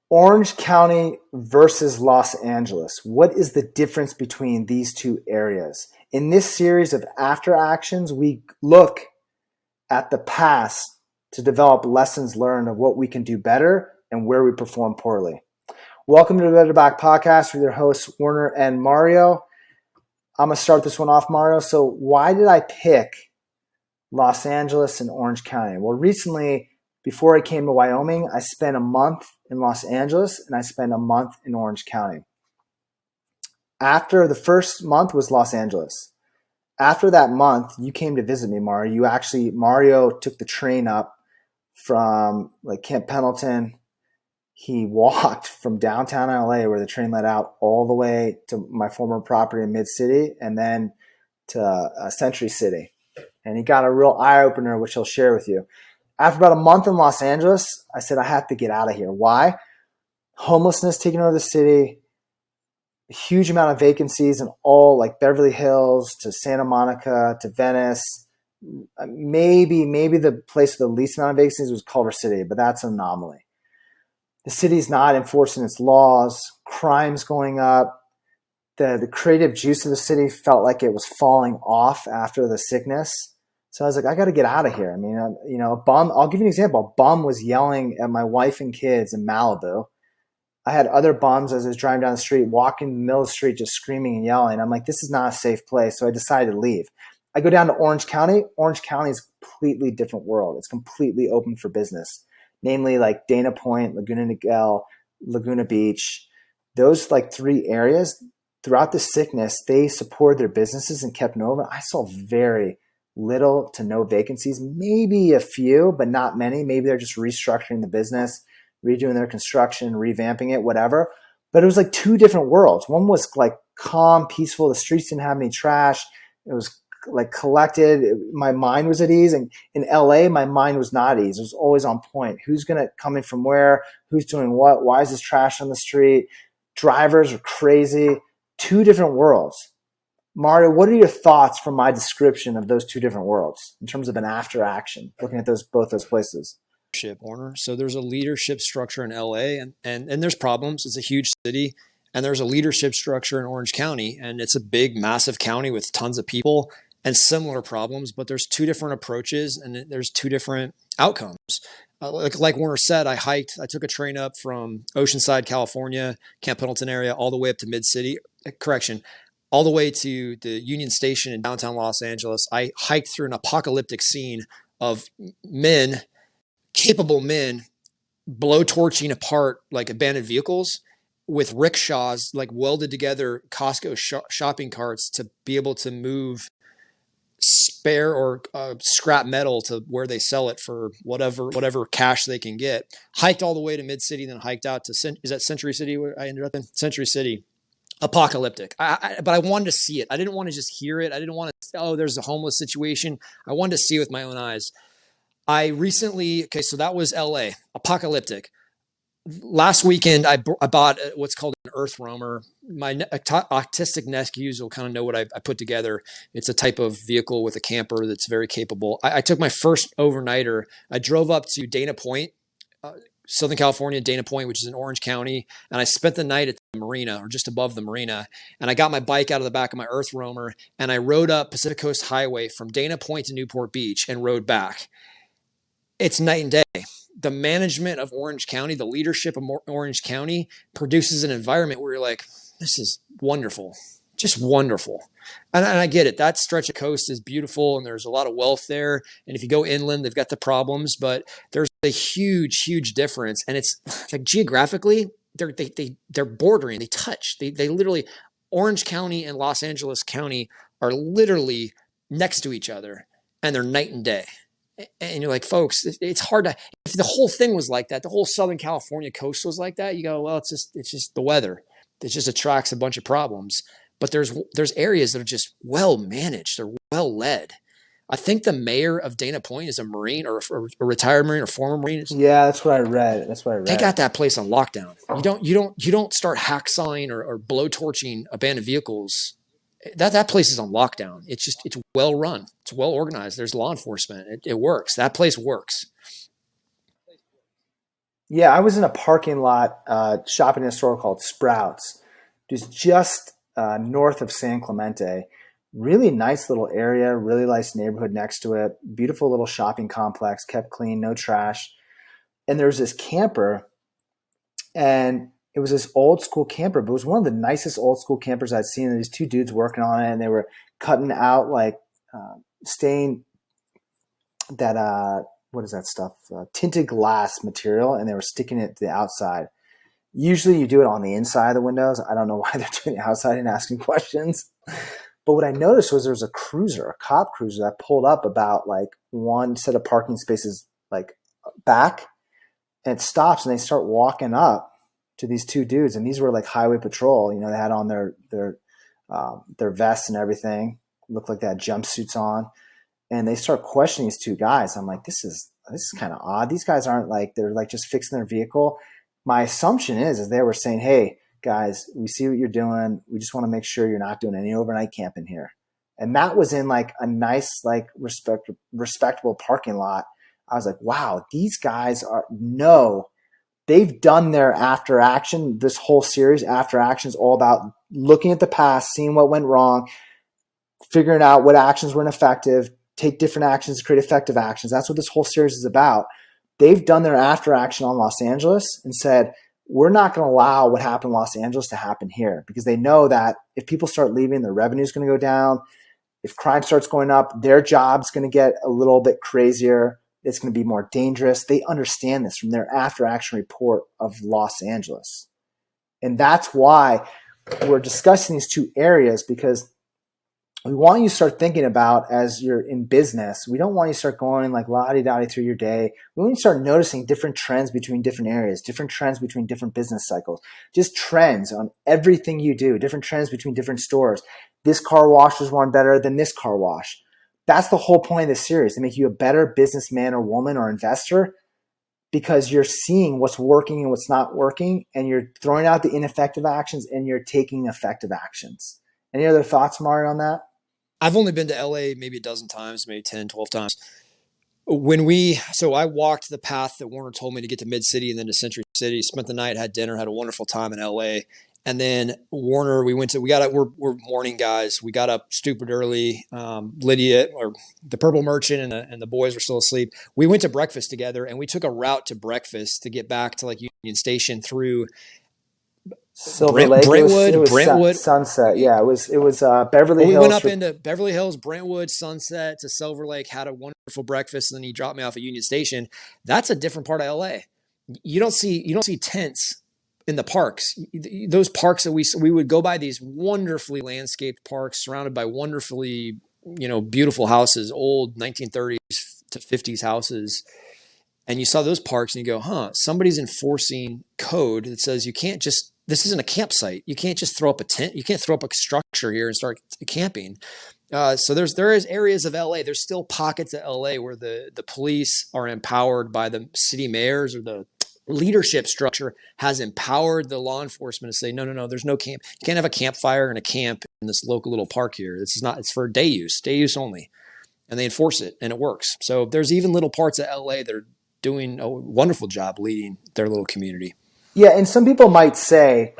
Orange County versus Los Angeles. What is the difference between these two areas? In this series of after actions, we look at the past to develop lessons learned of what we can do better and where we perform poorly. Welcome to the Better Back Podcast with your hosts, Werner and Mario. I'm going to start this one off, Mario. So why did I pick Los Angeles and Orange County? Well, recently, before I came to Wyoming, I spent a month in Los Angeles and I spent a month in Orange County. After the first month was Los Angeles. After that month, you came to visit me, Mario. Mario took the train up from like Camp Pendleton. He walked from downtown LA where the train let out all the way to my former property in Mid-City and then to Century City. And he got a real eye-opener, which he'll share with you. After about a month in Los Angeles, I said, I have to get out of here. Why? Homelessness taking over the city, a huge amount of vacancies in all like Beverly Hills to Santa Monica to Venice. Maybe the place with the least amount of vacancies was Culver City, but that's an anomaly. The city's not enforcing its laws, crime's going up. The creative juice of the city felt like it was falling off after the sickness. So I was like, I got to get out of here. I mean, a bum, I'll give you an example. A bum was yelling at my wife and kids in Malibu. I had other bums as I was driving down the street, walking in the middle of the street, just screaming and yelling. I'm like, this is not a safe place. So I decided to leave. I go down to Orange County. Orange County is a completely different world. It's completely open for business, namely like Dana Point, Laguna Niguel, Laguna Beach. Those like three areas, throughout the sickness, they supported their businesses and kept them open. I saw very little to no vacancies, maybe a few, but not many. Maybe they're just restructuring the business, redoing their construction, revamping it, whatever. But it was like two different worlds. One was like calm, peaceful. The streets didn't have any trash. It was like collected. My mind was at ease. And in LA, my mind was not at ease. It was always on point. Who's going to come in from where? Who's doing what? Why is this trash on the street? Drivers are crazy. Two different worlds. Mario, what are your thoughts from my description of those two different worlds in terms of an after action, looking at both those places? Warner. So there's a leadership structure in LA and there's problems. It's a huge city. And there's a leadership structure in Orange County. And it's a big, massive county with tons of people and similar problems. But there's two different approaches and there's two different outcomes. Like Warner said, I took a train up from Oceanside, California, Camp Pendleton area, all the way up to Mid-City. All the way to the Union Station in downtown Los Angeles. I hiked through an apocalyptic scene of capable men, blowtorching apart like abandoned vehicles with rickshaws, like welded together Costco shopping carts to be able to move spare or scrap metal to where they sell it for whatever cash they can get. Hiked all the way to Mid-City, then hiked out to is that Century City where I ended up in? Century City. Apocalyptic. But I wanted to see it. I didn't want to just hear it. I didn't want to, there's a homeless situation. I wanted to see it with my own eyes. So that was LA, apocalyptic. Last weekend, I bought what's called an earth roamer. My autistic nephews will kind of know what I put together. It's a type of vehicle with a camper that's very capable. I took my first overnighter. I drove up to Dana Point, Southern California, Dana Point, which is in Orange County. And I spent the night at the marina or just above the marina. And I got my bike out of the back of my earth roamer and I rode up Pacific Coast Highway from Dana Point to Newport Beach and rode back. It's night and day. The management of Orange County, the leadership of Orange County produces an environment where you're like, this is wonderful, just wonderful. And I get it. That stretch of coast is beautiful and there's a lot of wealth there. And if you go inland, they've got the problems, but there's a huge, huge difference. And it's like geographically, they're bordering, they touch, they literally, Orange County and Los Angeles County are literally next to each other and they're night and day. And you're like, folks, it's hard to, if the whole thing was like that, the whole Southern California coast was like that, you go, well, it's just the weather. It just attracts a bunch of problems. But there's areas that are just well managed. They're well led. I think the mayor of Dana Point is a Marine or a retired Marine or former Marine. Yeah, that's what I read. They got that place on lockdown. You don't start hacksawing or blowtorching abandoned vehicles. That place is on lockdown. It's well run. It's well organized. There's law enforcement. It works. That place works. Yeah, I was in a parking lot shopping in a store called Sprouts, just north of San Clemente. Really nice little area, really nice neighborhood next to it. Beautiful little shopping complex, kept clean, no trash. And there was this camper, and it was this old school camper, but it was one of the nicest old school campers I'd seen. These two dudes working on it, and they were cutting out like stain that what is that stuff? Tinted glass material, and they were sticking it to the outside. Usually, you do it on the inside of the windows. I don't know why they're doing the outside and asking questions. But what I noticed was there was a cruiser, a cop cruiser that pulled up about like one set of parking spaces like back, and it stops, and they start walking up to these two dudes, and these were like highway patrol. You know, they had on their vests and everything. Looked like they had jumpsuits on, and they start questioning these two guys. I'm like, this is kind of odd. These guys aren't like, they're like just fixing their vehicle. My assumption is they were saying, hey guys, we see what you're doing. We just want to make sure you're not doing any overnight camping here. And that was in like a nice, like respectable parking lot. I was like, wow, these guys they've done their after action. This whole series, After Action, is all about looking at the past, seeing what went wrong, figuring out what actions were ineffective, take different actions to create effective actions. That's what this whole series is about. They've done their after action on Los Angeles and said, we're not going to allow what happened in Los Angeles to happen here, because they know that if people start leaving, their revenue is going to go down. If crime starts going up, their job's going to get a little bit crazier. It's going to be more dangerous. They understand this from their after action report of Los Angeles. And that's why we're discussing these two areas, because we want you to start thinking about, as you're in business, we don't want you to start going like la-di-da-di through your day. We want you to start noticing different trends between different areas, different trends between different business cycles, just trends on everything you do, different trends between different stores. This car wash is one better than this car wash. That's the whole point of this series, to make you a better businessman or woman or investor, because you're seeing what's working and what's not working, and you're throwing out the ineffective actions and you're taking effective actions. Any other thoughts, Mario, on that? I've only been to LA maybe a dozen times, maybe 10, 12 times. So I walked the path that Warner told me to get to Mid City and then to Century City, spent the night, had dinner, had a wonderful time in LA. And then Warner, we're morning guys. We got up stupid early. Lydia, or the Purple Merchant, and the boys were still asleep. We went to breakfast together, and we took a route to breakfast to get back to like Union Station through Silver Lake. It was Brentwood. Sunset. Yeah, it was Beverly Well, we went Hills up for. into Beverly Hills, Brentwood, Sunset to Silver Lake, had a wonderful breakfast, and then he dropped me off at Union Station. That's a different part of LA. You don't see tents in the parks. Those parks that we would go by, these wonderfully landscaped parks surrounded by wonderfully beautiful houses, old 1930s to 50s houses. And you saw those parks and you go, huh, somebody's enforcing code that says you can't just, this isn't a campsite. You can't just throw up a tent. You can't throw up a structure here and start camping. So there is areas of LA. There's still pockets of LA where the police are empowered by the city mayors, or the leadership structure has empowered the law enforcement to say, no, no, no, there's no camp. You can't have a campfire and a camp in this local little park here. This is not, it's for day use only. And they enforce it, and it works. So there's even little parts of LA that are doing a wonderful job leading their little community. Yeah, and some people might say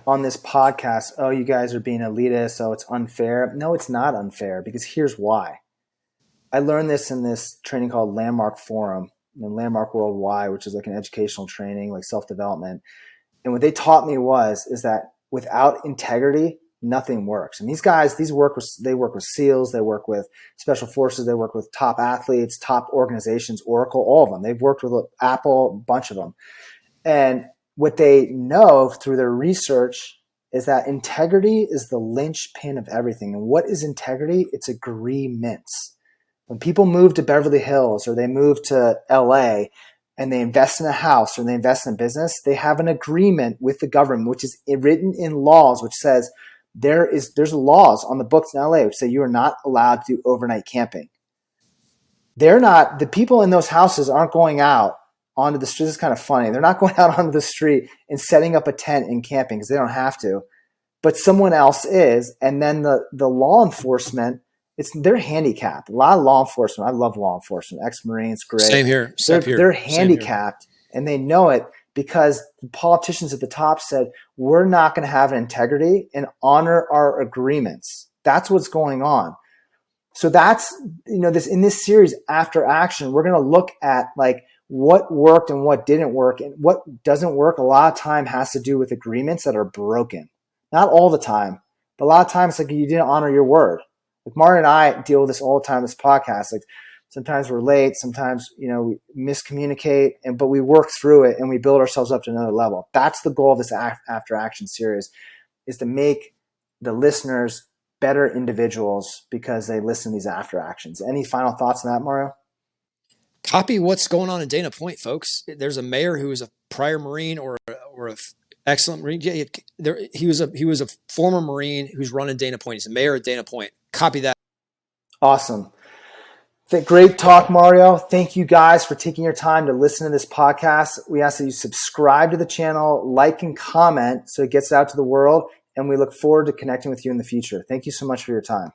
on this podcast, oh, you guys are being elitist, so it's unfair. No, it's not unfair, because here's why. I learned this in this training called Landmark Forum and Landmark Worldwide, which is like an educational training, like self-development. And what they taught me is that without integrity, nothing works. And these guys, they work with SEALs, they work with special forces, they work with top athletes, top organizations, Oracle, all of them. They've worked with Apple, a bunch of them. And what they know through their research is that integrity is the linchpin of everything. And what is integrity? It's agreements. When people move to Beverly Hills or they move to LA and they invest in a house or they invest in a business, they have an agreement with the government, which is written in laws, which says there's laws on the books in LA which say you are not allowed to do overnight camping. The people in those houses aren't going out onto the street. This is kind of funny. They're not going out onto the street and setting up a tent and camping because they don't have to, but someone else is. And then the law enforcement, they're handicapped. A lot of law enforcement. I love law enforcement. Ex-Marines, great. Same here. They're handicapped And they know it because the politicians at the top said, we're not going to have an integrity and honor our agreements. That's what's going on. So that's, this in this series, After Action, we're going to look at like what worked and what didn't work, and what doesn't work a lot of time has to do with agreements that are broken. Not all the time, but a lot of times like you didn't honor your word. Like Mario and I deal with this all the time, this podcast. Like sometimes we're late, sometimes, we miscommunicate, but we work through it and we build ourselves up to another level. That's the goal of this After Action series, is to make the listeners better individuals because they listen to these after actions. Any final thoughts on that, Mario? Copy what's going on in Dana Point, folks. There's a mayor who is a prior Marine or a excellent Marine. Yeah, he was a former Marine who's running Dana Point. He's a mayor at Dana Point. Copy that. Awesome. Great talk, Mario. Thank you guys for taking your time to listen to this podcast. We ask that you subscribe to the channel, like and comment so it gets out to the world. And we look forward to connecting with you in the future. Thank you so much for your time.